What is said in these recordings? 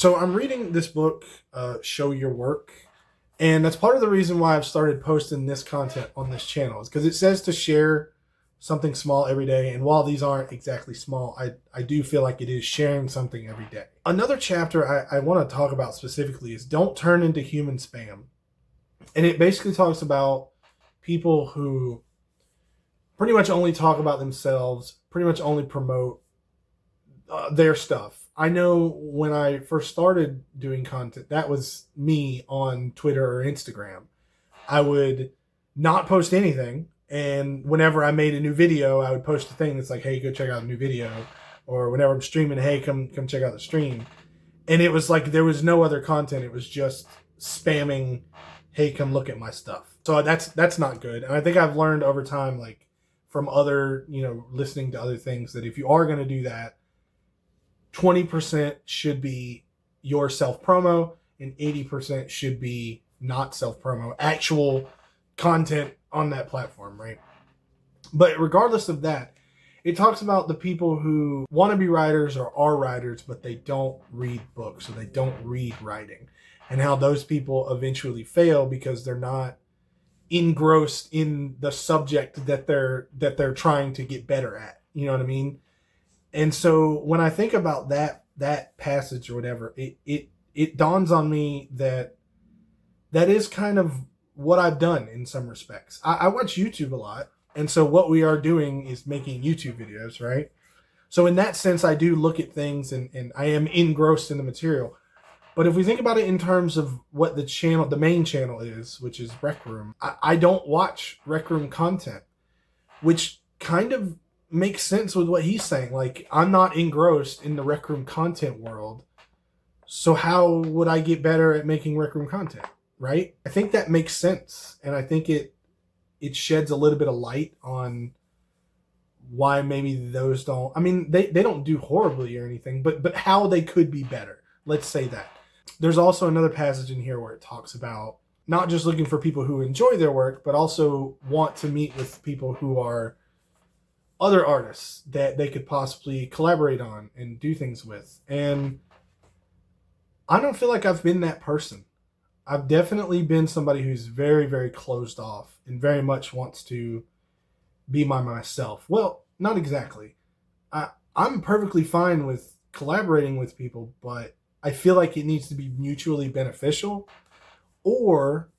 So I'm reading this book, Show Your Work, and that's part of the reason why I've started posting this content on this channel. Is because it says to share something small every day, and while these aren't exactly small, I do feel like it is sharing something every day. Another chapter I want to talk about specifically is Don't Turn into Human Spam. And it basically talks about people who pretty much only talk about themselves, pretty much only promote their stuff. I know when I first started doing content, that was me on Twitter or Instagram. I would not post anything, and whenever I made a new video, I would post a thing that's like, "Hey, go check out a new video," or whenever I'm streaming, "Hey, come check out the stream." And it was like there was no other content; it was just spamming, "Hey, come look at my stuff." So that's not good, and I think I've learned over time, like from other listening to other things, that if you are going to do that, 20% should be your self promo and 80% should be not self promo, actual content on that platform, right? But regardless of that, it talks about the people who want to be writers or are writers, but they don't read books or they don't read writing, and how those people eventually fail because they're not engrossed in the subject that they're trying to get better at. You know what I mean? And so when I think about that passage or whatever, it dawns on me that that is kind of what I've done in some respects. I watch YouTube a lot, and so what we are doing is making YouTube videos, right? So in that sense, I do look at things and I am engrossed in the material. But if we think about it in terms of what the main channel is, which is Rec Room, I don't watch Rec Room content, which kind of makes sense with what he's saying. Like, I'm not engrossed in the Rec Room content world, so how would I get better at making Rec Room content, right? I think that makes sense, and I think it sheds a little bit of light on why maybe those don't. I mean, they don't do horribly or anything, but how they could be better. Let's say that. There's also another passage in here where it talks about not just looking for people who enjoy their work, but also want to meet with people who are other artists that they could possibly collaborate on and do things with. And I don't feel like I've been that person. I've definitely been somebody who's very, very closed off and very much wants to be myself. Well, not exactly. I'm perfectly fine with collaborating with people, but I feel like it needs to be mutually beneficial, or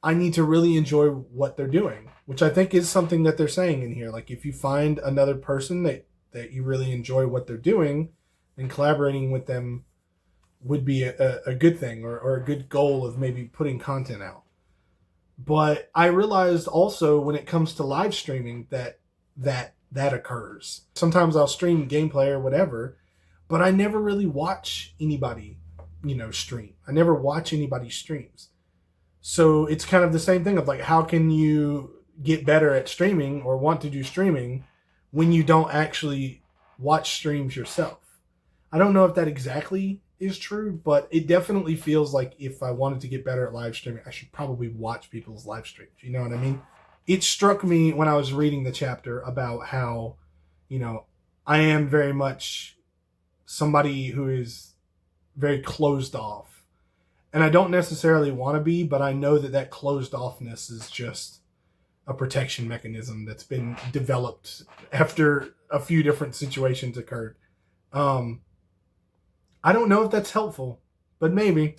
I need to really enjoy what they're doing, which I think is something that they're saying in here. Like, if you find another person that you really enjoy what they're doing, then collaborating with them would be a good thing, or a good goal of maybe putting content out. But I realized also when it comes to live streaming that occurs. Sometimes I'll stream gameplay or whatever, but I never really watch anybody, stream. I never watch anybody's streams. So it's kind of the same thing of like, how can you get better at streaming or want to do streaming when you don't actually watch streams yourself? I don't know if that exactly is true, but it definitely feels like if I wanted to get better at live streaming, I should probably watch people's live streams. You know what I mean? It struck me when I was reading the chapter about how, I am very much somebody who is very closed off. And I don't necessarily want to be, but I know that closed offness is just a protection mechanism that's been developed after a few different situations occurred. I don't know if that's helpful, but maybe.